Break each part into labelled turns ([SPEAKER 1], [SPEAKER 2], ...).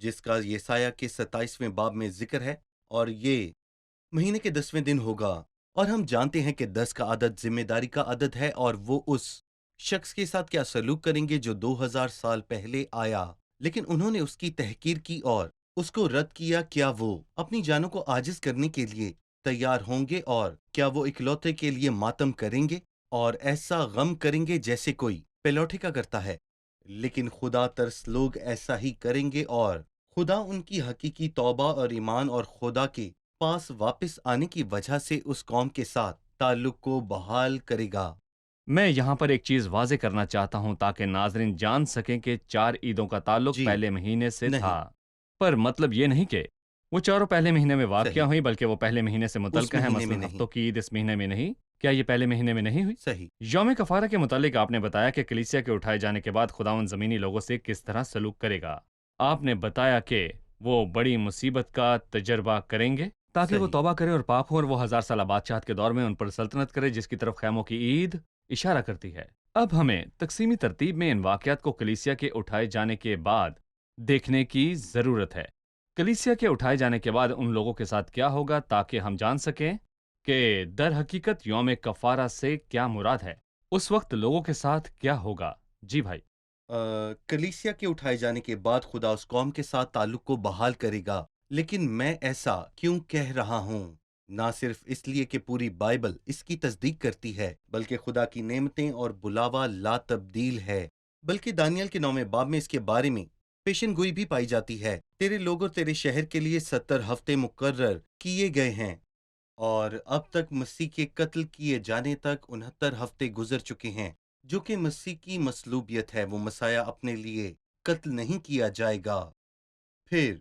[SPEAKER 1] جس کا یسایہ کے 27ویں باب میں ذکر ہے، اور یہ مہینے کے 10ویں دن ہوگا۔ اور ہم جانتے ہیں کہ 10 کا عدد ذمہ داری کا عدد ہے، اور وہ اس شخص کے ساتھ کیا سلوک کریں گے جو 2000 سال پہلے آیا، لیکن انہوں نے اس کی تحقیر کی اور اس کو رد کیا۔ کیا وہ اپنی جانوں کو عاجز کرنے کے لیے تیار ہوں گے، اور کیا وہ اکلوتے کے لیے ماتم کریں گے اور ایسا غم کریں گے جیسے کوئی پیلوٹے کا کرتا ہے؟ لیکن خدا ترس لوگ ایسا ہی کریں گے، اور خدا ان کی حقیقی توبہ اور ایمان اور خدا کے پاس واپس آنے کی وجہ سے اس قوم کے ساتھ تعلق کو بحال کرے گا۔
[SPEAKER 2] میں یہاں پر ایک چیز واضح کرنا چاہتا ہوں تاکہ ناظرین جان سکیں کہ 4 عیدوں کا تعلق
[SPEAKER 1] جی
[SPEAKER 2] پہلے مہینے سے
[SPEAKER 1] نہیں،
[SPEAKER 2] تھا، پر مطلب یہ نہیں کہ وہ چاروں پہلے مہینے میں واقع
[SPEAKER 1] صحیح،
[SPEAKER 2] ہوئی، بلکہ وہ پہلے مہینے سے
[SPEAKER 1] اس
[SPEAKER 2] متعلقہ ہیں۔
[SPEAKER 1] مہینے میں
[SPEAKER 2] مثلا
[SPEAKER 1] نہیں،
[SPEAKER 2] ہفتوں کی عید اس مہینے میں نہیں، کیا یہ پہلے مہینے میں نہیں ہوئی؟
[SPEAKER 1] صحیح،
[SPEAKER 2] یوم کفارہ کے متعلق آپ نے بتایا کہ کلیسیا کے اٹھائے جانے کے بعد خداوند زمینی لوگوں سے کس طرح سلوک کرے گا۔ آپ نے بتایا کہ وہ بڑی مصیبت کا تجربہ کریں گے تاکہ وہ
[SPEAKER 1] صحیح،
[SPEAKER 2] توبہ کرے اور پاک ہو، اور وہ 1000 سالہ بادشاہت کے دور میں ان پر سلطنت کرے، جس کی طرف خیموں کی عید اشارہ کرتی ہے۔ اب ہمیں تقسیمی ترتیب میں ان واقعات کو کلیسیا کے اٹھائے جانے کے بعد دیکھنے کی ضرورت ہے۔ کلیسیا کے اٹھائے جانے کے بعد ان لوگوں کے ساتھ کیا ہوگا تاکہ ہم جان سکیں کہ در حقیقت یوم کفارہ سے کیا مراد ہے۔ اس وقت لوگوں کے ساتھ کیا ہوگا؟ جی بھائی۔
[SPEAKER 1] کلیسیا کے اٹھائے جانے کے بعد خدا اس قوم کے ساتھ تعلق کو بحال کرے گا۔ لیکن میں ایسا کیوں کہہ رہا ہوں؟ نہ صرف اس لیے کہ پوری بائبل اس کی تصدیق کرتی ہے، بلکہ خدا کی نعمتیں اور بلاوا لا تبدیل ہے، بلکہ دانیال کے 9ویں باب میں اس کے بارے میں پیشن گوئی بھی پائی جاتی ہے۔ تیرے لوگ اور تیرے شہر کے لیے 70 ہفتے مقرر کیے گئے ہیں، اور اب تک مسیح کے قتل کیے جانے تک 69 ہفتے گزر چکے ہیں، جو کہ مسیح کی مصلوبیت ہے۔ وہ مسیح اپنے لیے قتل نہیں کیا جائے گا۔ پھر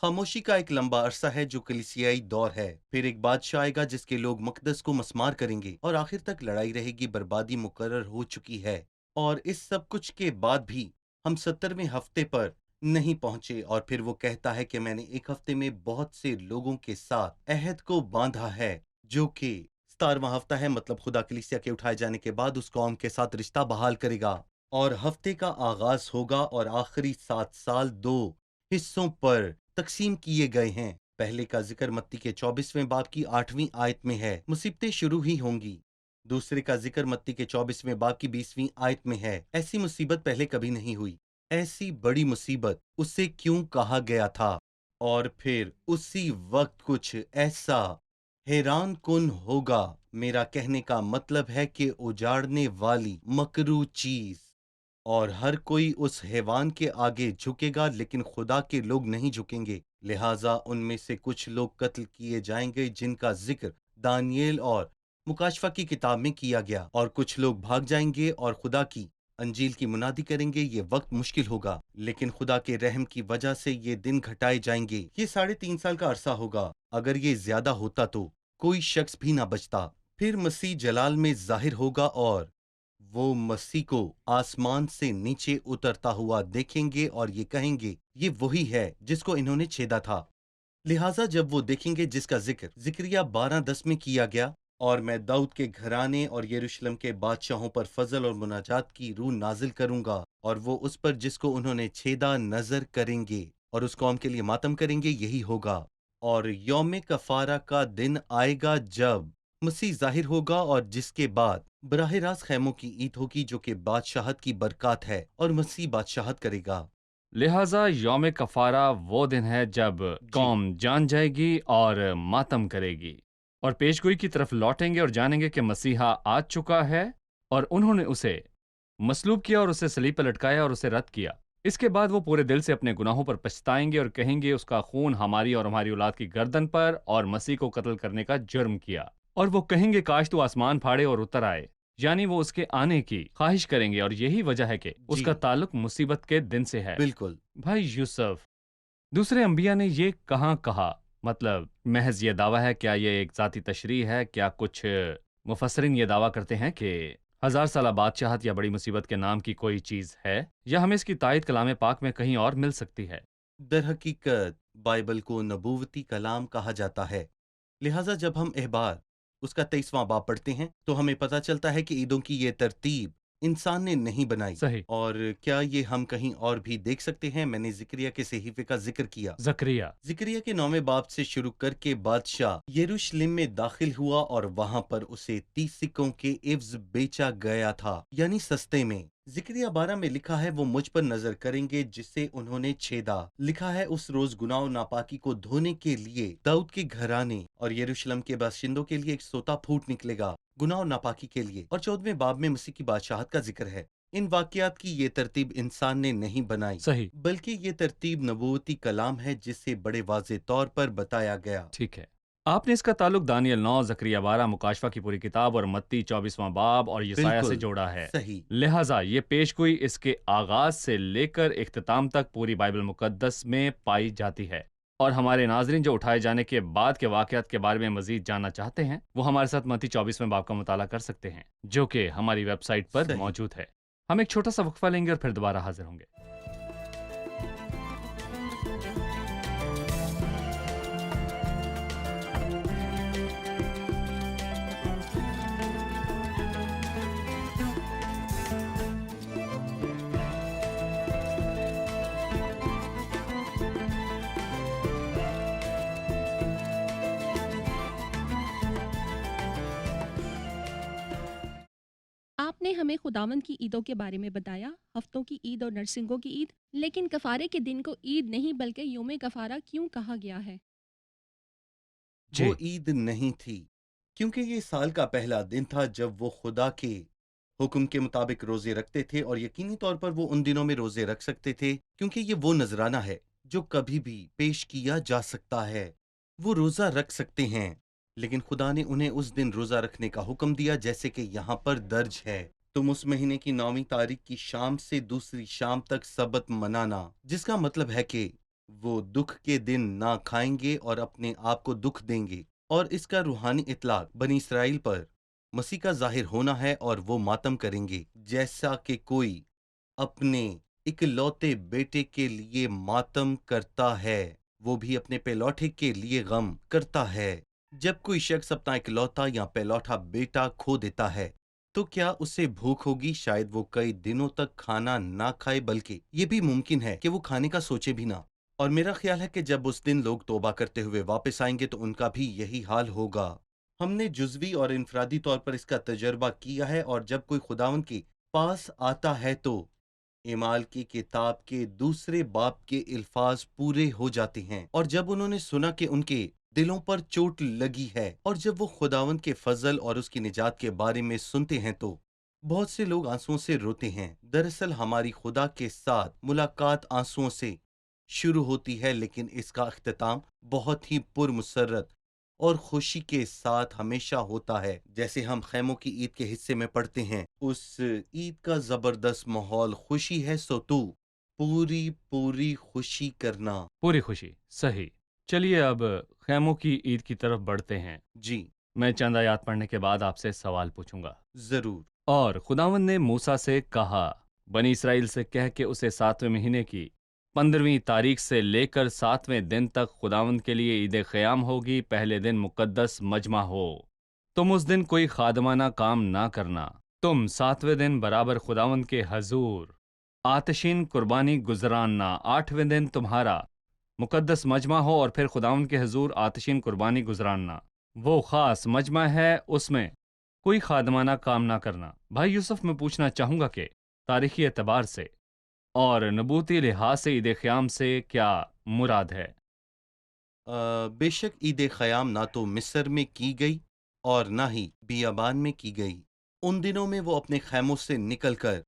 [SPEAKER 1] خاموشی کا ایک لمبا عرصہ ہے جو کلیسیائی دور ہے۔ پھر ایک بادشاہ آئے گا جس کے لوگ مقدس کو مسمار کریں گے، اور آخر تک لڑائی رہے گی۔ بربادی مقرر ہو چکی ہے، اور اس سب کچھ کے بعد بھی ہم 70ویں ہفتے پر نہیں پہنچے۔ اور پھر وہ کہتا ہے کہ میں نے ایک ہفتے میں بہت سے لوگوں کے ساتھ عہد کو باندھا ہے، جو کہ 17واں ہفتہ ہے۔ مطلب خدا کلیسیا کے اٹھائے جانے کے بعد اس قوم کے ساتھ رشتہ بحال کرے گا، اور ہفتے کا آغاز ہوگا، اور آخری 7 سال 2 حصوں پر تقسیم کیے گئے ہیں۔ پہلے کا ذکر متی کے 24ویں باب کی 8ویں آیت میں ہے، مصیبتیں شروع ہی ہوں گی۔ دوسرے کا ذکر متی کے 24ویں باب کی 20ویں آیت میں ہے۔ ایسی مصیبت پہلے کبھی نہیں ہوئی۔ ایسی بڑی مصیبت اسے کیوں کہا گیا تھا؟ اور پھر اسی وقت کچھ ایسا حیران کن ہوگا۔ میرا کہنے کا مطلب ہے کہ اجاڑنے والی مکروہ چیز، اور ہر کوئی اس حیوان کے آگے جھکے گا، لیکن خدا کے لوگ نہیں جھکیں گے۔ لہٰذا ان میں سے کچھ لوگ قتل کیے جائیں گے جن کا ذکر دانیل اور مکاشفہ کی کتاب میں کیا گیا، اور کچھ لوگ بھاگ جائیں گے اور خدا کی انجیل کی منادی کریں گے۔ یہ وقت مشکل ہوگا، لیکن خدا کے رحم کی وجہ سے یہ دن گھٹائے جائیں گے۔ یہ 3.5 سال کا عرصہ ہوگا۔ اگر یہ زیادہ ہوتا تو کوئی شخص بھی نہ بچتا۔ پھر مسیح جلال میں ظاہر ہوگا، اور وہ مسیح کو آسمان سے نیچے اترتا ہوا دیکھیں گے، اور یہ کہیں گے یہ وہی ہے جس کو انہوں نے چھیدا تھا۔ لہٰذا جب وہ دیکھیں گے جس کا ذکر زکریا 12:10 میں کیا گیا، اور میں داؤد کے گھرانے اور یروشلم کے بادشاہوں پر فضل اور مناجات کی روح نازل کروں گا، اور وہ اس پر جس کو انہوں نے چھیدا نظر کریں گے، اور اس قوم کے لیے ماتم کریں گے۔ یہی ہوگا۔ اور یوم کفارہ کا دن آئے گا جب مسیح ظاہر ہوگا، اور جس کے بعد براہ راست خیموں کی عید ہوگی، جو کہ بادشاہت کی برکات ہے، اور مسیح بادشاہت کرے گا۔
[SPEAKER 2] لہٰذا یوم کفارہ وہ دن ہے جب
[SPEAKER 1] جی،
[SPEAKER 2] قوم جان جائے گی اور ماتم کرے گی، اور پیشگوئی کی طرف لوٹیں گے اور جانیں گے کہ مسیحا آ چکا ہے، اور انہوں نے اسے مصلوب کیا اور اسے صلیب پر لٹکایا اور اسے رد کیا۔ اس کے بعد وہ پورے دل سے اپنے گناہوں پر پچھتائیں گے اور کہیں گے اس کا خون ہماری اور ہماری اولاد کی گردن پر اور مسیح کو قتل کرنے کا جرم کیا، اور وہ کہیں گے کاش تو آسمان پھاڑے اور اتر آئے، یعنی وہ اس کے آنے کی خواہش کریں گے، اور یہی وجہ ہے کہ اس
[SPEAKER 1] جی،
[SPEAKER 2] کا تعلق مصیبت کے دن سے ہے۔
[SPEAKER 1] بالکل۔
[SPEAKER 2] بھائی یوسف، دوسرے انبیاء نے یہ کہاں کہا؟ مطلب محض یہ دعویٰ ہے؟ کیا یہ ایک ذاتی تشریح ہے؟ کیا کچھ مفسرین یہ دعویٰ کرتے ہیں کہ 1000 سالہ بادشاہت یا بڑی مصیبت کے نام کی کوئی چیز ہے، یا ہمیں اس کی تائید کلام پاک میں کہیں اور مل سکتی ہے؟
[SPEAKER 1] در حقیقت بائبل کو نبوتی کلام کہا جاتا ہے، لہٰذا جب ہم احبار اس کا 23واں باب پڑھتے ہیں تو ہمیں پتہ چلتا ہے کہ عیدوں کی یہ ترتیب انسان نے نہیں بنائی۔
[SPEAKER 2] صحیح۔
[SPEAKER 1] اور کیا یہ ہم کہیں اور بھی دیکھ سکتے ہیں؟ میں نے زکریا کے صحیفے کا ذکر کیا۔
[SPEAKER 2] زکریا
[SPEAKER 1] زکریا کے 9ویں باب سے شروع کر کے بادشاہ یروشلم میں داخل ہوا اور وہاں پر اسے 30 سکوں کے عوض بیچا گیا تھا، یعنی سستے میں۔ زکریا 12 میں لکھا ہے وہ مجھ پر نظر کریں گے جسے انہوں نے چھیدا۔ لکھا ہے اس روز گناہ و ناپاکی کو دھونے کے لیے داؤد کے گھرانے اور یروشلم کے باشندوں کے لیے ایک سوتا پھوٹ نکلے گا، گناہ و ناپاکی کے لیے۔ اور 14ویں باب میں مسیح کی بادشاہت کا ذکر ہے۔ ان واقعات کی یہ ترتیب انسان نے نہیں بنائی،
[SPEAKER 2] صحیح۔
[SPEAKER 1] بلکہ یہ ترتیب نبوتی کلام ہے جسے بڑے واضح طور پر بتایا گیا۔
[SPEAKER 2] ٹھیک ہے، آپ نے اس کا تعلق دانیل 9، زکریا 12، مکاشفہ کی پوری کتاب اور متی 24واں باب اور یسایہ سے
[SPEAKER 1] بالکل
[SPEAKER 2] جوڑا ہے۔
[SPEAKER 1] صحیح۔
[SPEAKER 2] لہٰذا یہ پیش گوئی اس کے آغاز سے لے کر اختتام تک پوری بائبل مقدس میں پائی جاتی ہے، اور ہمارے ناظرین جو اٹھائے جانے کے بعد کے واقعات کے بارے میں مزید جاننا چاہتے ہیں وہ ہمارے ساتھ متی 24ویں باب کا مطالعہ کر سکتے ہیں جو کہ ہماری ویب سائٹ پر
[SPEAKER 1] صحیح۔
[SPEAKER 2] موجود ہے۔ ہم ایک چھوٹا سا وقفہ لیں گے اور پھر دوبارہ حاضر ہوں گے۔
[SPEAKER 3] آپ نے ہمیں خداوند کی عیدوں کے بارے میں بتایا، ہفتوں کی عید اور نرسنگوں کی عید، لیکن کفارے کے دن کو عید نہیں بلکہ یوم کفارہ کیوں کہا گیا ہے؟
[SPEAKER 2] جی
[SPEAKER 1] وہ عید نہیں تھی کیونکہ یہ سال کا پہلا دن تھا جب وہ خدا کے حکم کے مطابق روزے رکھتے تھے، اور یقینی طور پر وہ ان دنوں میں روزے رکھ سکتے تھے کیونکہ یہ وہ نذرانہ ہے جو کبھی بھی پیش کیا جا سکتا ہے۔ وہ روزہ رکھ سکتے ہیں، لیکن خدا نے انہیں اس دن روزہ رکھنے کا حکم دیا جیسے کہ یہاں پر درج ہے، تم اس مہینے کی 9ویں تاریخ کی شام سے دوسری شام تک سبت منانا، جس کا مطلب ہے کہ وہ دکھ کے دن نہ کھائیں گے اور اپنے آپ کو دکھ دیں گے۔ اور اس کا روحانی اطلاق بنی اسرائیل پر مسیح کا ظاہر ہونا ہے، اور وہ ماتم کریں گے جیسا کہ کوئی اپنے اکلوتے بیٹے کے لیے ماتم کرتا ہے، وہ بھی اپنے پہلوٹے کے لیے غم کرتا ہے۔ جب کوئی شخص اپنا اکلوتا یا پہلوٹا بیٹا کھو دیتا ہے تو کیا اسے بھوک ہوگی؟ شاید وہ کئی دنوں تک کھانا نہ کھائے، بلکہ یہ بھی ممکن ہے کہ وہ کھانے کا سوچے بھی نہ۔ اور میرا خیال ہے کہ جب اس دن لوگ توبہ کرتے ہوئے واپس آئیں گے تو ان کا بھی یہی حال ہوگا۔ ہم نے جزوی اور انفرادی طور پر اس کا تجربہ کیا ہے، اور جب کوئی خداوند کے پاس آتا ہے تو اعمال کی کتاب کے 2 باب کے الفاظ پورے ہو جاتے ہیں، اور جب انہوں نے سنا کہ ان کے دلوں پر چوٹ لگی ہے، اور جب وہ خداوند کے فضل اور اس کی نجات کے بارے میں سنتے ہیں تو بہت سے لوگ آنسوؤں سے روتے ہیں۔ دراصل ہماری خدا کے ساتھ ملاقات آنسوؤں سے شروع ہوتی ہے، لیکن اس کا اختتام بہت ہی پرمسرت اور خوشی کے ساتھ ہمیشہ ہوتا ہے، جیسے ہم خیموں کی عید کے حصے میں پڑھتے ہیں۔ اس عید کا زبردست ماحول خوشی ہے، سو تو پوری خوشی کرنا۔
[SPEAKER 2] پوری خوشی، صحیح۔ چلیے اب خیموں کی عید کی طرف بڑھتے ہیں۔
[SPEAKER 1] جی
[SPEAKER 2] میں چند آیات پڑھنے کے بعد آپ سے سوال پوچھوں گا۔
[SPEAKER 1] ضرور۔
[SPEAKER 2] اور خداوند نے موسیٰ سے کہا، بنی اسرائیل سے کہہ کہ اسے 7ویں مہینے کی 15ویں تاریخ سے لے کر 7ویں دن تک خداوند کے لیے عید قیام ہوگی، پہلے دن مقدس مجمع ہو۔ تم اس دن کوئی خادمانہ کام نہ کرنا۔ تم 7ویں دن برابر خداوند کے حضور آتشین قربانی گزراننا۔ 8ویں دن تمہارا مقدس مجمع ہو اور پھر خداوند کے حضور آتشین قربانی گزراننا۔ وہ خاص مجمع ہے، اس میں کوئی خادمانہ کام نہ کرنا۔ بھائی یوسف، میں پوچھنا چاہوں گا کہ تاریخی اعتبار سے اور نبوتی لحاظ سے عید قیام سے کیا مراد ہے؟
[SPEAKER 1] بے شک عید خیام نہ تو مصر میں کی گئی اور نہ ہی بیابان میں کی گئی۔ ان دنوں میں وہ اپنے خیموں سے نکل کر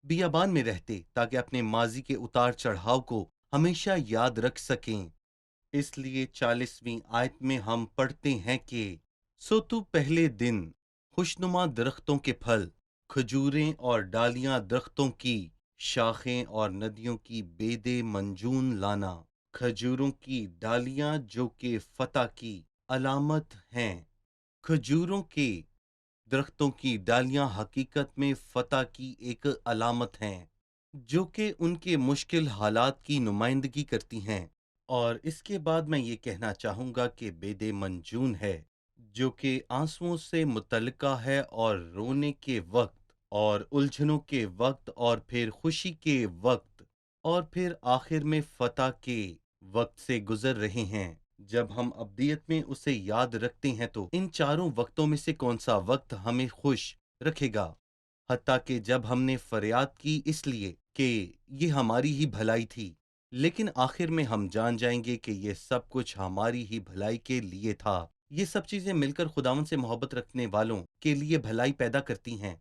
[SPEAKER 1] بیابان میں رہتے تاکہ اپنے ماضی کے اتار چڑھاؤ کو ہمیشہ یاد رکھ سکیں۔ اس لیے 40ویں آیت میں ہم پڑھتے ہیں کہ سو تو پہلے دن خوشنما درختوں کے پھل، کھجوریں اور ڈالیاں، درختوں کی شاخیں اور ندیوں کی بیدے منجون لانا۔ کھجوروں کی ڈالیاں جو کہ فتح کی علامت ہیں۔ کھجوروں کے درختوں کی ڈالیاں حقیقت میں فتح کی ایک علامت ہیں، جو کہ ان کے مشکل حالات کی نمائندگی کرتی ہیں۔ اور اس کے بعد میں یہ کہنا چاہوں گا کہ بید منجون ہے، جو کہ آنسوؤں سے متعلقہ ہے، اور رونے کے وقت اور الجھنوں کے وقت اور پھر خوشی کے وقت اور پھر آخر میں فتح کے وقت سے گزر رہے ہیں۔ جب ہم ابدیت میں اسے یاد رکھتے ہیں تو ان چاروں وقتوں میں سے کون سا وقت ہمیں خوش رکھے گا؟ حتیٰ کہ جب ہم نے فریاد کی اس لیے کہ یہ ہماری ہی بھلائی تھی، لیکن آخر میں ہم جان جائیں گے کہ یہ سب کچھ ہماری ہی بھلائی کے لیے تھا۔ یہ سب چیزیں مل کر خداوند سے محبت رکھنے والوں کے لیے بھلائی پیدا کرتی ہیں۔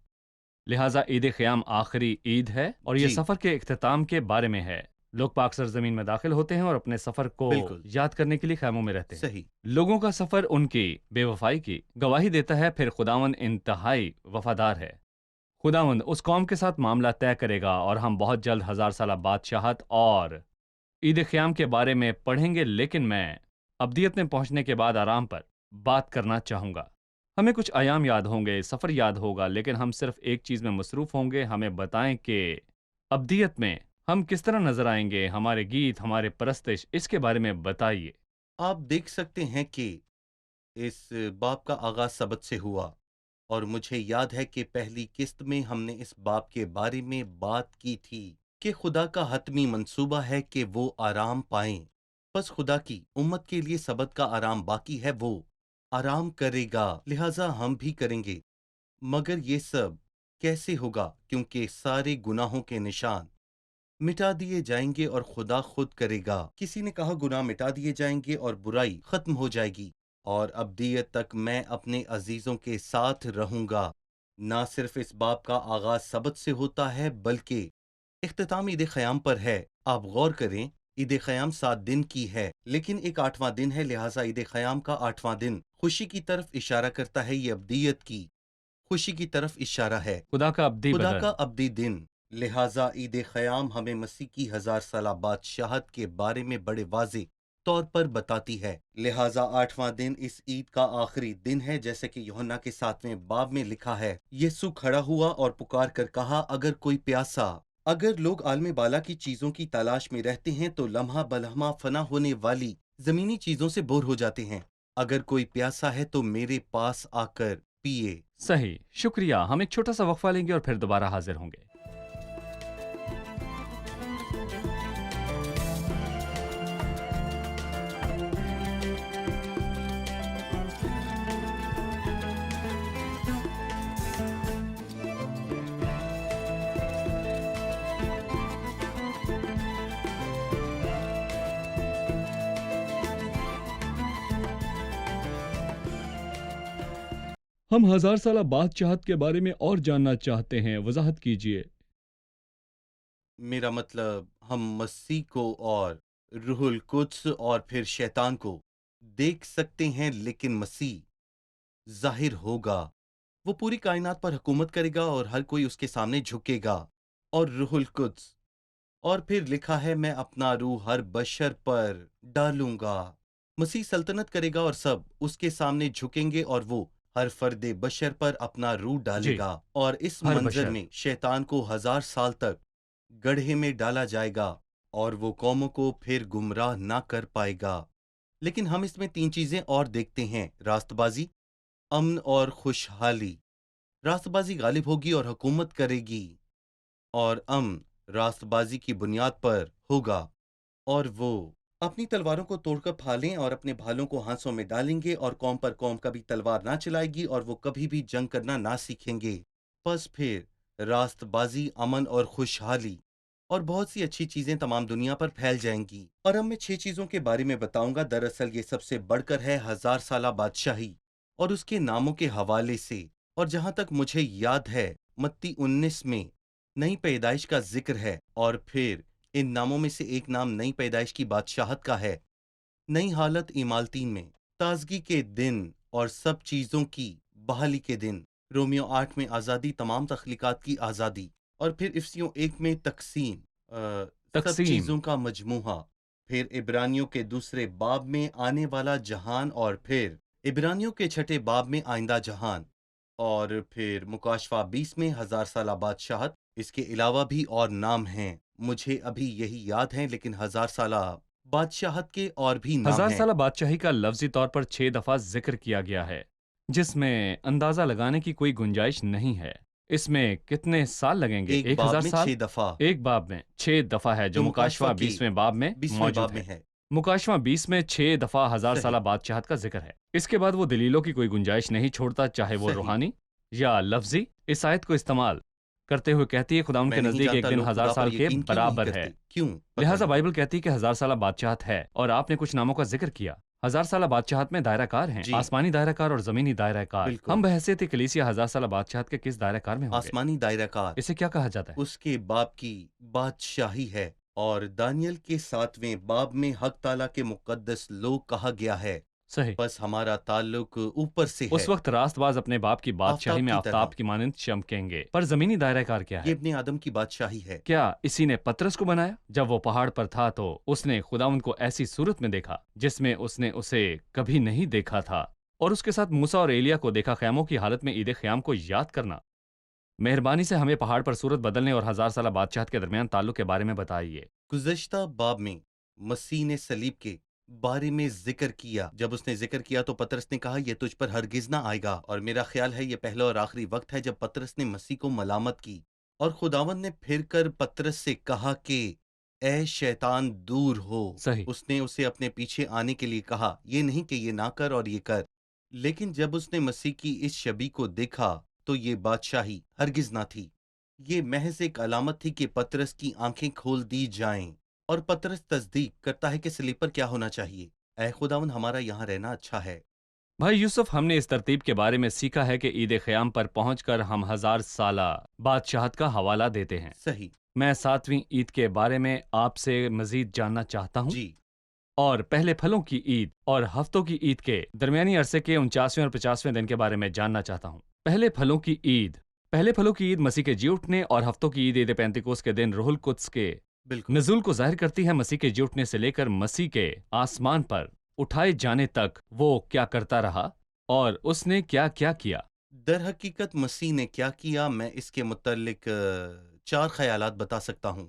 [SPEAKER 2] لہٰذا عید قیام آخری عید ہے اور یہ
[SPEAKER 1] جی
[SPEAKER 2] سفر کے اختتام کے بارے میں ہے۔ لوگ پاک سرزمین میں داخل ہوتے ہیں اور اپنے سفر کو
[SPEAKER 1] بالکل
[SPEAKER 2] یاد کرنے کے لیے خیموں میں رہتے ہیں۔
[SPEAKER 1] صحیح۔
[SPEAKER 2] لوگوں کا سفر ان کی بے وفائی کی گواہی دیتا ہے، پھر خداوند انتہائی وفادار ہے۔ خداوند اس قوم کے ساتھ معاملہ طے کرے گا اور ہم بہت جلد 1000 سالہ بادشاہت اور عید قیام کے بارے میں پڑھیں گے، لیکن میں ابدیت میں پہنچنے کے بعد آرام پر بات کرنا چاہوں گا۔ ہمیں کچھ ایام یاد ہوں گے، سفر یاد ہوگا، لیکن ہم صرف ایک چیز میں مصروف ہوں گے۔ ہمیں بتائیں کہ ابدیت میں ہم کس طرح نظر آئیں گے، ہمارے گیت، ہمارے پرستش، اس کے بارے میں بتائیے۔
[SPEAKER 1] آپ دیکھ سکتے ہیں کہ اس باب کا آغاز سبت سے ہوا، اور مجھے یاد ہے کہ پہلی قسط میں ہم نے اس باب کے بارے میں بات کی تھی کہ خدا کا حتمی منصوبہ ہے کہ وہ آرام پائیں۔ بس خدا کی امت کے لیے سبت کا آرام باقی ہے، وہ آرام کرے گا، لہٰذا ہم بھی کریں گے۔ مگر یہ سب کیسے ہوگا؟ کیونکہ سارے گناہوں کے نشان مٹا دیے جائیں گے اور خدا خود کرے گا۔ کسی نے کہا گناہ مٹا دیے جائیں گے اور برائی ختم ہو جائے گی، اور ابدیت تک میں اپنے عزیزوں کے ساتھ رہوں گا۔ نہ صرف اس باب کا آغاز سبت سے ہوتا ہے بلکہ اختتام عید قیام پر ہے۔ آپ غور کریں، عید قیام 7 دن کی ہے لیکن ایک 8واں دن ہے، لہٰذا عید قیام کا 8واں دن خوشی کی طرف اشارہ کرتا ہے۔ یہ ابدیت کی خوشی کی طرف اشارہ ہے،
[SPEAKER 2] خدا کا ابدی
[SPEAKER 1] خدا
[SPEAKER 2] بدن۔
[SPEAKER 1] کا ابدی دن۔ لہٰذا عید قیام ہمیں مسیح کی 1000 سالہ بادشاہت کے بارے میں بڑے واضح طور پر بتاتی ہے۔ لہٰذا 8واں دن اس عید کا آخری دن ہے، جیسے کہ یوحنا کے 7ویں باب میں لکھا ہے۔ یسوع کھڑا ہوا اور پکار کر کہا، اگر کوئی پیاسا، اگر لوگ عالم بالا کی چیزوں کی تلاش میں رہتے ہیں تو لمحہ بلمحہ فنا ہونے والی زمینی چیزوں سے بور ہو جاتے ہیں۔ اگر کوئی پیاسا ہے تو میرے پاس آ کر پیے۔
[SPEAKER 2] صحیح، شکریہ۔ ہم ایک چھوٹا سا وقفہ لیں گے اور پھر دوبارہ حاضر ہوں گے۔ ہم 1000 سالہ بادشاہت کے بارے میں اور جاننا چاہتے ہیں، وضاحت کیجیے۔
[SPEAKER 1] میرا مطلب ہم مسیح کو اور روح القدس اور پھر شیطان کو دیکھ سکتے ہیں، لیکن مسیح ظاہر ہوگا، وہ پوری کائنات پر حکومت کرے گا اور ہر کوئی اس کے سامنے جھکے گا۔ اور روح القدس، اور پھر لکھا ہے میں اپنا روح ہر بشر پر ڈالوں گا۔ مسیح سلطنت کرے گا اور سب اس کے سامنے جھکیں گے، اور وہ ہر فرد بشر پر اپنا روح ڈالے
[SPEAKER 2] جی،
[SPEAKER 1] گا۔ اور اس
[SPEAKER 2] ہر
[SPEAKER 1] منظر
[SPEAKER 2] بشر۔
[SPEAKER 1] میں شیطان کو 1000 سال تک گڑھے میں ڈالا جائے گا اور وہ قوموں کو پھر گمراہ نہ کر پائے گا۔ لیکن ہم اس میں 3 چیزیں اور دیکھتے ہیں: راست بازی، امن اور خوشحالی۔ راست بازی غالب ہوگی اور حکومت کرے گی، اور امن راست بازی کی بنیاد پر ہوگا، اور وہ اپنی تلواروں کو توڑ کر پھالیں اور اپنے بھالوں کو ہانسوں میں ڈالیں گے، اور قوم پر قوم کبھی تلوار نہ چلائے گی اور وہ کبھی بھی جنگ کرنا نہ سیکھیں گے۔ پس پھر راست بازی، امن اور خوشحالی اور بہت سی اچھی چیزیں تمام دنیا پر پھیل جائیں گی۔ اور اب میں 6 چیزوں کے بارے میں بتاؤں گا۔ دراصل یہ سب سے بڑھ کر ہے 1000 سالہ بادشاہی اور اس کے ناموں کے حوالے سے، اور جہاں تک مجھے یاد ہے متی 19 میں نئی پیدائش کا ذکر ہے، اور پھر ان ناموں میں سے ایک نام نئی پیدائش کی بادشاہت کا ہے۔ نئی حالت ایمالتین میں تازگی کے دن اور سب چیزوں کی بحالی کے دن۔ رومیو 8 میں آزادی، تمام تخلیقات کی آزادی، اور پھر افسیوں 1 میں تقسیم، سب
[SPEAKER 2] تقسیم۔
[SPEAKER 1] چیزوں کا مجموعہ۔ پھر عبرانیوں کے 2 باب میں آنے والا جہان، اور پھر عبرانیوں کے 6 باب میں آئندہ جہان، اور پھر مکاشفہ 20 میں 1000 سالہ بادشاہت۔ اس کے علاوہ بھی اور نام ہیں، مجھے ابھی یہی یاد ہیں، لیکن 1000 سالہ بادشاہت کے اور بھی نام
[SPEAKER 2] 1000 سالہ
[SPEAKER 1] ہیں۔
[SPEAKER 2] بادشاہی کا لفظی طور پر 6 دفعہ ذکر کیا گیا ہے، جس میں اندازہ لگانے کی کوئی گنجائش نہیں ہے۔ اس میں کتنے سال لگیں گے؟
[SPEAKER 1] ایک
[SPEAKER 2] 1000
[SPEAKER 1] باب میں
[SPEAKER 2] سال؟
[SPEAKER 1] 6 دفعہ
[SPEAKER 2] ایک باب میں 6 دفعہ ہے جو
[SPEAKER 1] جو
[SPEAKER 2] مکاشفہ
[SPEAKER 1] مکاشفہ کی
[SPEAKER 2] 20ویں باب میں
[SPEAKER 1] 20ویں
[SPEAKER 2] موجود
[SPEAKER 1] باب
[SPEAKER 2] ہے۔
[SPEAKER 1] میں ہے۔
[SPEAKER 2] مکاشفہ 20 میں 6 دفعہ 1000
[SPEAKER 1] صحیح
[SPEAKER 2] سالہ بادشاہت کا ذکر ہے۔ اس کے بعد وہ دلیلوں کی کوئی گنجائش نہیں چھوڑتا، چاہے وہ
[SPEAKER 1] صحیح۔
[SPEAKER 2] روحانی یا لفظی۔ اس آیت کو استعمال کرتے ہوئے کہتی ہے خدا ان کے
[SPEAKER 1] میں نہیں
[SPEAKER 2] نزدیک ایک
[SPEAKER 1] جانتا
[SPEAKER 2] دن
[SPEAKER 1] لوگ
[SPEAKER 2] 1000
[SPEAKER 1] خدا پر
[SPEAKER 2] سال کے
[SPEAKER 1] یقین کیوں نہیں
[SPEAKER 2] برابر ہے۔
[SPEAKER 1] کرتے، کیوں پتہ
[SPEAKER 2] لہٰذا
[SPEAKER 1] نہیں۔
[SPEAKER 2] بائبل کہتی ہے کہ 1000 سالہ بادشاہت ہے، اور آپ نے کچھ ناموں کا ذکر کیا۔ 1000 سالہ بادشاہت میں دائرہ کار ہیں،
[SPEAKER 1] جی
[SPEAKER 2] آسمانی دائرہ کار اور زمینی دائرہ کار۔
[SPEAKER 1] بالکل۔
[SPEAKER 2] ہم بحیثیت کلیسیا 1000 سالہ بادشاہت کے کس دائرہ کار میں ہوں گے؟
[SPEAKER 1] آسمانی دائرہ کار
[SPEAKER 2] اسے کیا کہا جاتا ہے؟
[SPEAKER 1] اس کے باپ کی بادشاہی ہے، اور دانیل کے 7ویں باب میں حق تعالیٰ کے مقدس لوگ کہا گیا ہے۔
[SPEAKER 2] صحیح۔
[SPEAKER 1] بس ہمارا تعلق اوپر سے ہے،
[SPEAKER 2] اس وقت راست باز اپنے باپ کی بادشاہی میں
[SPEAKER 1] آفتاب کی طرح۔
[SPEAKER 2] آفتاب کی مانند چمکیں گے۔ پر زمینی دائرہ کار کیا
[SPEAKER 1] یہ
[SPEAKER 2] ہے؟
[SPEAKER 1] ابن آدم کی بادشاہی ہے۔
[SPEAKER 2] کیا اسی نے پترس کو بنایا؟ جب وہ پہاڑ پر تھا تو اس نے خداوند کو ایسی صورت میں دیکھا جس میں اس نے اسے کبھی نہیں دیکھا تھا، اور اس کے ساتھ موسیٰ اور ایلیا کو دیکھا۔ خیموں کی حالت میں عید خیام کو یاد کرنا۔ مہربانی سے ہمیں پہاڑ پر صورت بدلنے اور 1000 سالہ بادشاہت کے درمیان تعلق کے بارے میں بتائیے۔
[SPEAKER 1] گزشتہ باب میں مسیح نے صلیب کے بارے میں ذکر کیا۔ جب اس نے ذکر کیا تو پطرس نے کہا یہ تجھ پر ہرگز نہ آئے گا، اور میرا خیال ہے یہ پہلا اور آخری وقت ہے جب پطرس نے مسیح کو ملامت کی، اور خداوند نے پھر کر پطرس سے کہا کہ اے شیطان دور ہو۔
[SPEAKER 2] صحیح۔
[SPEAKER 1] اس نے اسے اپنے پیچھے آنے کے لیے کہا، یہ نہیں کہ یہ نہ کر اور یہ کر۔ لیکن جب اس نے مسیح کی اس شبیہ کو دیکھا تو یہ بادشاہی ہرگز نہ تھی، یہ محض ایک علامت تھی کہ پطرس کی آنکھیں کھول دی جائیں، اور پطرس تصدیق کرتا ہے کہ صلیب پر کیا ہونا چاہیے۔ اے خداوند ہمارا یہاں رہنا اچھا ہے۔
[SPEAKER 2] بھائی یوسف، ہم نے اس ترتیب کے بارے میں سیکھا ہے کہ عید خیام پر پہنچ کر ہم 1000 سالہ بادشاہت کا حوالہ دیتے ہیں۔
[SPEAKER 1] صحیح۔
[SPEAKER 2] میں 7ویں عید کے بارے میں آپ سے مزید جاننا چاہتا ہوں،
[SPEAKER 1] جی
[SPEAKER 2] اور پہلے پھلوں کی عید اور ہفتوں کی عید کے درمیانی عرصے کے 49ویں اور 50ویں دن کے بارے میں جاننا چاہتا ہوں۔ پہلے پھلوں کی عید مسیح کے جی اٹھنے، اور ہفتوں کی عید پینتیکوس کے دن روح القدس کے
[SPEAKER 1] بالکل۔
[SPEAKER 2] نزول کو ظاہر کرتی ہے۔ مسیح کے جی اٹھنے سے لے کر مسیح کے آسمان پر اٹھائے جانے تک وہ کیا کرتا رہا اور اس نے کیا کیا کیا؟
[SPEAKER 1] در حقیقت مسیح نے کیا کیا، میں اس کے متعلق 4 خیالات بتا سکتا ہوں،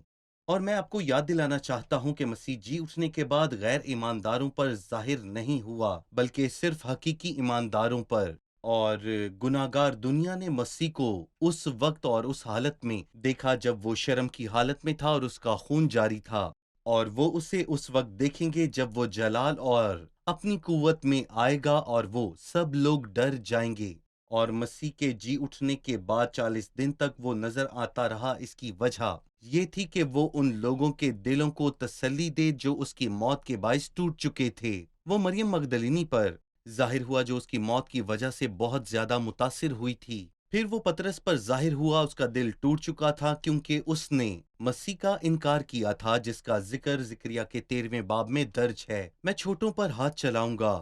[SPEAKER 1] اور میں آپ کو یاد دلانا چاہتا ہوں کہ مسیح جی اٹھنے کے بعد غیر ایمانداروں پر ظاہر نہیں ہوا، بلکہ صرف حقیقی ایمانداروں پر، اور گناہگار دنیا نے مسیح کو اس وقت اور اس حالت میں دیکھا جب وہ شرم کی حالت میں تھا اور اس کا خون جاری تھا، اور وہ اسے اس وقت دیکھیں گے جب وہ جلال اور اپنی قوت میں آئے گا، اور وہ سب لوگ ڈر جائیں گے۔ اور مسیح کے جی اٹھنے کے بعد 40 دن تک وہ نظر آتا رہا۔ اس کی وجہ یہ تھی کہ وہ ان لوگوں کے دلوں کو تسلی دے جو اس کی موت کے باعث ٹوٹ چکے تھے۔ وہ مریم مگدلینی پر ظاہر ہوا جو اس کی موت کی وجہ سے بہت زیادہ متاثر ہوئی تھی۔ پھر وہ پطرس پر ظاہر ہوا، اس کا دل ٹوٹ چکا تھا کیونکہ اس نے مسیح کا انکار کیا تھا، جس کا ذکر زکریا کے 13ویں باب میں درج ہے۔ میں چھوٹوں پر ہاتھ چلاؤں گا۔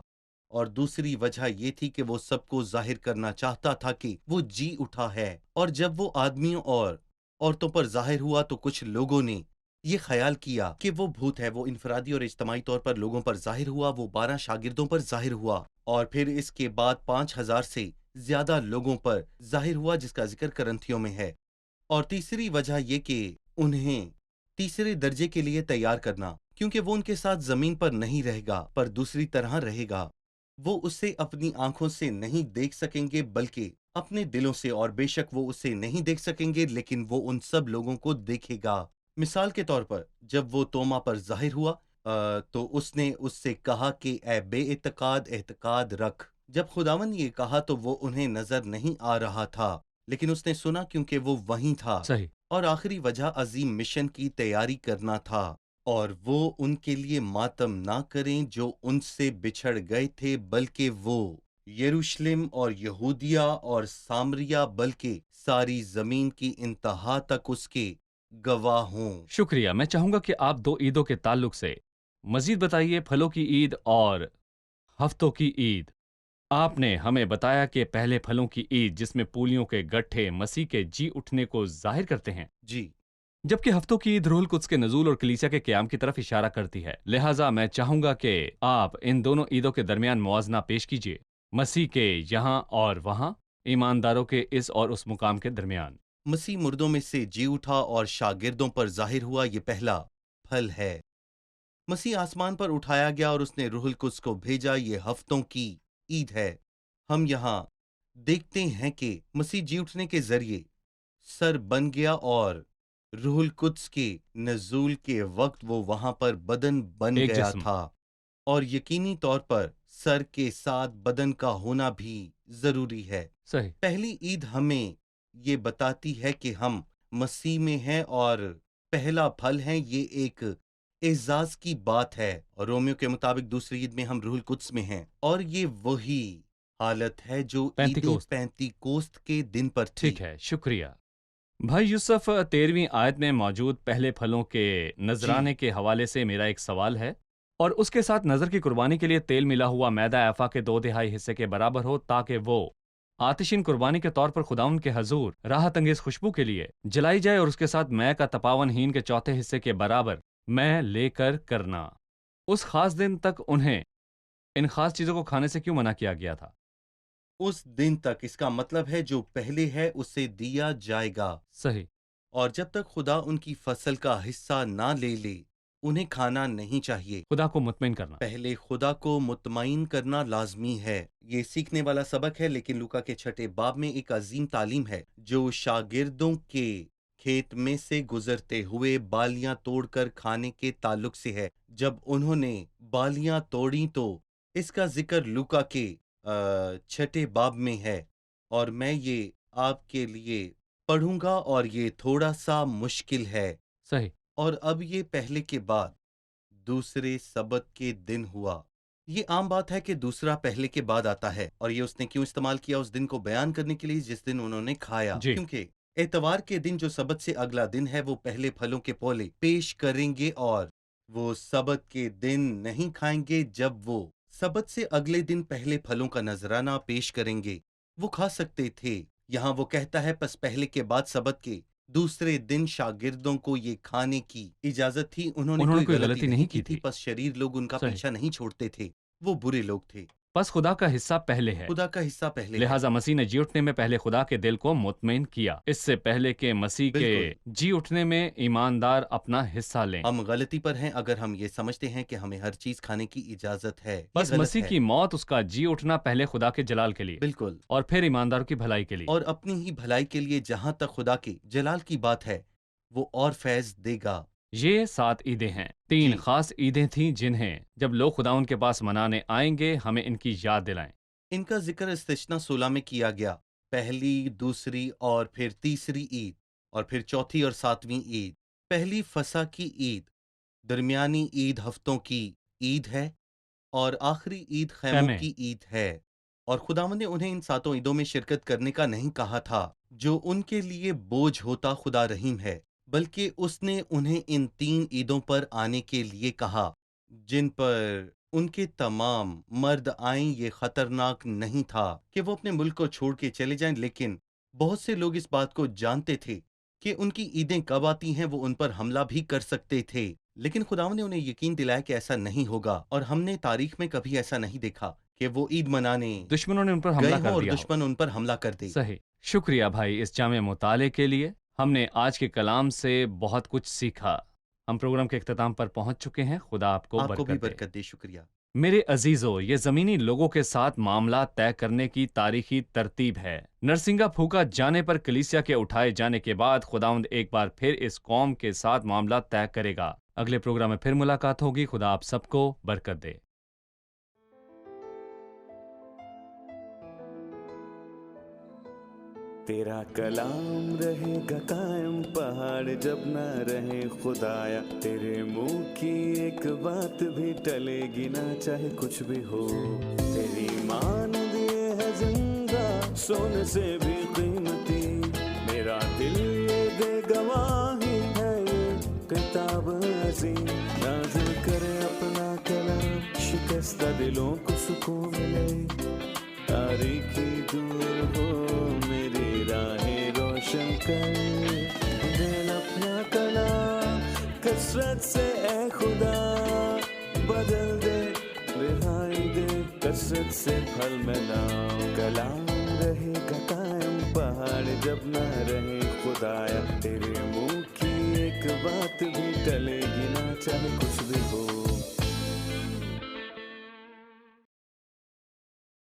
[SPEAKER 1] اور دوسری وجہ یہ تھی کہ وہ سب کو ظاہر کرنا چاہتا تھا کہ وہ جی اٹھا ہے، اور جب وہ آدمیوں اور عورتوں پر ظاہر ہوا تو کچھ لوگوں نے یہ خیال کیا کہ وہ بھوت ہے۔ وہ انفرادی اور اجتماعی طور پر لوگوں پر ظاہر ہوا، وہ 12 شاگردوں پر ظاہر ہوا، اور پھر اس کے بعد 5000 سے زیادہ لوگوں پر ظاہر ہوا، جس کا ذکر کرنتھیوں میں ہے۔ اور تیسری وجہ یہ کہ انہیں تیسرے درجے کے لیے تیار کرنا، کیونکہ وہ ان کے ساتھ زمین پر نہیں رہے گا پر دوسری طرح رہے گا۔ وہ اسے اپنی آنکھوں سے نہیں دیکھ سکیں گے بلکہ اپنے دلوں سے، اور بے شک وہ اسے نہیں دیکھ سکیں گے لیکن وہ ان سب لوگوں کو دیکھے گا۔ مثال کے طور پر جب وہ توما پر ظاہر ہوا تو اس نے اس سے کہا کہ اے بے اعتقاد اعتقاد رکھ۔ جب خداوند نے یہ کہا تو وہ انہیں نظر نہیں آ رہا تھا، لیکن اس نے سنا کیونکہ وہ وہیں تھا۔
[SPEAKER 2] صحیح۔
[SPEAKER 1] اور آخری وجہ عظیم مشن کی تیاری کرنا تھا، اور وہ ان کے لیے ماتم نہ کریں جو ان سے بچھڑ گئے تھے، بلکہ وہ یروشلم اور یہودیہ اور سامریہ بلکہ ساری زمین کی انتہا تک اس کے گواہ ہوں۔
[SPEAKER 2] شکریہ۔ میں چاہوں گا کہ آپ 2 عیدوں کے تعلق سے مزید بتائیے، پھلوں کی عید اور ہفتوں کی عید۔ آپ نے ہمیں بتایا کہ پہلے پھلوں کی عید جس میں پولیوں کے گٹھے مسیح کے جی اٹھنے کو ظاہر کرتے ہیں،
[SPEAKER 1] جی
[SPEAKER 2] جبکہ ہفتوں کی عید روح القدس کے نزول اور کلیسیا کے قیام کی طرف اشارہ کرتی ہے۔ لہٰذا میں چاہوں گا کہ آپ ان دونوں عیدوں کے درمیان موازنہ پیش کیجیے، مسیح کے یہاں اور وہاں، ایمانداروں کے اس اور اس مقام کے درمیان۔
[SPEAKER 1] مسیح مردوں میں سے جی اٹھا اور شاگردوں پر ظاہر ہوا، یہ پہلا پھل ہے۔ مسیح آسمان پر اٹھایا گیا اور اس نے روح القدس کو بھیجا، یہ ہفتوں کی عید ہے۔ ہم یہاں دیکھتے ہیں کہ مسیح جی اٹھنے کے ذریعے سر بن گیا اور روح القدس کے نزول کے وقت وہ وہاں پر بدن بن
[SPEAKER 2] ایک
[SPEAKER 1] گیا
[SPEAKER 2] جسم۔
[SPEAKER 1] تھا، اور یقینی طور پر سر کے ساتھ بدن کا ہونا بھی ضروری ہے۔
[SPEAKER 2] صحیح۔
[SPEAKER 1] پہلی عید ہمیں یہ بتاتی ہے کہ ہم مسیح میں ہیں اور پہلا پھل ہیں، یہ ایک اعزاز کی بات ہے، اور رومیو کے مطابق دوسری عید میں ہم روح القدس میں ہیں، اور یہ وہی حالت ہے جو عید
[SPEAKER 2] پینتیکوست۔
[SPEAKER 1] پینتیکوست کے دن پر تھی۔
[SPEAKER 2] ٹھیک ہے، شکریہ بھائی یوسف۔ 13ویں آیت میں موجود پہلے پھلوں کے نذرانے کے حوالے سے میرا ایک سوال ہے، اور اس کے ساتھ نظر کی قربانی کے لیے تیل ملا ہوا میدہ ایفا کے 2/3 حصے کے برابر ہو، تاکہ وہ آتشین قربانی کے طور پر خداوند کے حضور راحت انگیز خوشبو کے لیے جلائی جائے، اور اس کے ساتھ مے کا تپاون ہین کے 1/4 حصے کے برابر مے لے کر کرنا۔ اس خاص دن تک انہیں ان خاص چیزوں کو کھانے سے کیوں منع کیا گیا تھا؟
[SPEAKER 1] اس دن تک، اس کا مطلب ہے جو پہلے ہے اسے دیا جائے گا،
[SPEAKER 2] صحیح۔
[SPEAKER 1] اور جب تک خدا ان کی فصل کا حصہ نہ لے لے انہیں کھانا نہیں چاہیے۔
[SPEAKER 2] خدا کو مطمئن کرنا۔
[SPEAKER 1] پہلے خدا کو مطمئن کرنا لازمی ہے۔ یہ سیکھنے والا سبق ہے، لیکن لوکا کے 6 باب میں ایک عظیم تعلیم ہے جو شاگردوں کے کھیت میں سے گزرتے ہوئے بالیاں توڑ کر کھانے کے تعلق سے ہے۔ جب انہوں نے بالیاں توڑیں تو اس کا ذکر لوکا کے 6 باب میں ہے، اور میں یہ آپ کے لیے پڑھوں گا، اور یہ تھوڑا سا مشکل ہے۔
[SPEAKER 2] صحیح۔
[SPEAKER 1] اور اب یہ پہلے کے بعد دوسرے سبت کے دن ہوا۔ یہ عام بات ہے کہ دوسرا پہلے کے بعد آتا ہے، اور یہ اس نے کیوں استعمال کیا؟ اس دن کو بیان کرنے کے لیے جس دن انہوں نے کھایا،
[SPEAKER 2] جی۔
[SPEAKER 1] کیونکہ اتوار کے دن جو سبت سے اگلا دن ہے وہ پہلے پھلوں کے پولے پیش کریں گے، اور وہ سبت کے دن نہیں کھائیں گے۔ جب وہ سبت سے اگلے دن پہلے پھلوں کا نذرانہ پیش کریں گے وہ کھا سکتے تھے۔ یہاں وہ کہتا ہے پس پہلے کے بعد سبت کے دوسرے دن شاگردوں کو یہ کھانے کی اجازت تھی۔ انہوں نے کوئی غلطی نہیں کی تھی، پس شریر لوگ ان کا
[SPEAKER 2] صحیح۔
[SPEAKER 1] پیچھا نہیں چھوڑتے تھے، وہ برے لوگ تھے۔
[SPEAKER 2] پس خدا کا حصہ پہلے ہے،
[SPEAKER 1] خدا کا حصہ پہلے ہے۔
[SPEAKER 2] لہٰذا مسیح نے جی اٹھنے میں پہلے خدا کے دل کو مطمئن کیا، اس سے پہلے کہ مسیح کے
[SPEAKER 1] بالکل۔
[SPEAKER 2] جی اٹھنے میں ایماندار اپنا حصہ لیں۔
[SPEAKER 1] ہم غلطی پر ہیں اگر ہم یہ سمجھتے ہیں کہ ہمیں ہر چیز کھانے کی اجازت ہے، یہ
[SPEAKER 2] بس
[SPEAKER 1] غلط
[SPEAKER 2] مسیح
[SPEAKER 1] ہے۔
[SPEAKER 2] کی موت، اس کا جی اٹھنا پہلے خدا کے جلال کے لیے
[SPEAKER 1] بالکل،
[SPEAKER 2] اور پھر ایمانداروں کی بھلائی کے لیے۔
[SPEAKER 1] اور اپنی ہی بھلائی کے لیے جہاں تک خدا کے جلال کی بات ہے وہ اور فیض دے گا۔
[SPEAKER 2] یہ 7 عیدیں ہیں، 3
[SPEAKER 1] جی۔
[SPEAKER 2] خاص عیدیں تھیں جنہیں جب لوگ خدا ان کے پاس منانے آئیں گے ہمیں ان کی یاد دلائیں۔
[SPEAKER 1] ان کا ذکر استثنا 16 میں کیا گیا، پہلی، دوسری اور پھر تیسری عید، اور پھر چوتھی اور 7ویں عید۔ پہلی فسح کی عید، درمیانی عید ہفتوں کی عید ہے، اور آخری عید خیموں کی عید ہے۔ اور خداوند نے انہیں ان 7 عیدوں میں شرکت کرنے کا نہیں کہا تھا جو ان کے لیے بوجھ ہوتا۔ خدا رحیم ہے، بلکہ اس نے انہیں ان 3 عیدوں پر آنے کے لیے کہا جن پر ان کے تمام مرد آئیں۔ یہ خطرناک نہیں تھا کہ وہ اپنے ملک کو چھوڑ کے چلے جائیں، لیکن بہت سے لوگ اس بات کو جانتے تھے کہ ان کی عیدیں کب آتی ہیں، وہ ان پر حملہ بھی کر سکتے تھے، لیکن خداوند نے انہیں یقین دلایا کہ ایسا نہیں ہوگا۔ اور ہم نے تاریخ میں کبھی ایسا نہیں دیکھا کہ وہ عید منانے
[SPEAKER 2] دشمنوں نے ان پر
[SPEAKER 1] گئے
[SPEAKER 2] حملہ
[SPEAKER 1] ہوں
[SPEAKER 2] کر
[SPEAKER 1] اور
[SPEAKER 2] دیا ہو۔
[SPEAKER 1] دشمن ان پر حملہ کر دے۔
[SPEAKER 2] صحیح۔ شکریہ بھائی اس جامع مطالعے کے لیے، ہم نے آج کے کلام سے بہت کچھ سیکھا۔ ہم پروگرام کے اختتام پر پہنچ چکے ہیں۔ خدا آپ کو
[SPEAKER 1] آپ کو بھی
[SPEAKER 2] برکت دے۔
[SPEAKER 1] برکت دے۔ شکریہ۔
[SPEAKER 2] میرے عزیزو، یہ زمینی لوگوں کے ساتھ معاملات طے کرنے کی تاریخی ترتیب ہے۔ نرسنگا پھونکا جانے پر کلیسیا کے اٹھائے جانے کے بعد خداوند ایک بار پھر اس قوم کے ساتھ معاملات طے کرے گا۔ اگلے پروگرام میں پھر ملاقات ہوگی۔ خدا آپ سب کو برکت دے۔
[SPEAKER 4] تیرا کلام رہے گا قائم، پہاڑ جب نہ رہے خدایا، تیرے منہ کی ایک بات بھی ٹلے گی نہ، چاہے کچھ بھی ہو۔ تیری مان دیے ہے زندہ، سونے سے بھی قیمتی، میرا دل یہ دے گواہی ہے، یہ کتاب عظیم نازل کرے اپنا کلام، شکستہ دلوں کو سکون ملے، تاریکی دور ہو میری راہیں روشن کر، دل اپنا کلام کثرت سے اے خدا بدل دے، رہائی دے کثرت سے پھل میں لاؤ۔ کلام رہے گا قائم، پہاڑ جب نہ رہے خدایا، تیرے منہ کی ایک بات بھی ٹلے گی نہ، چاہے کچھ بھی ہو۔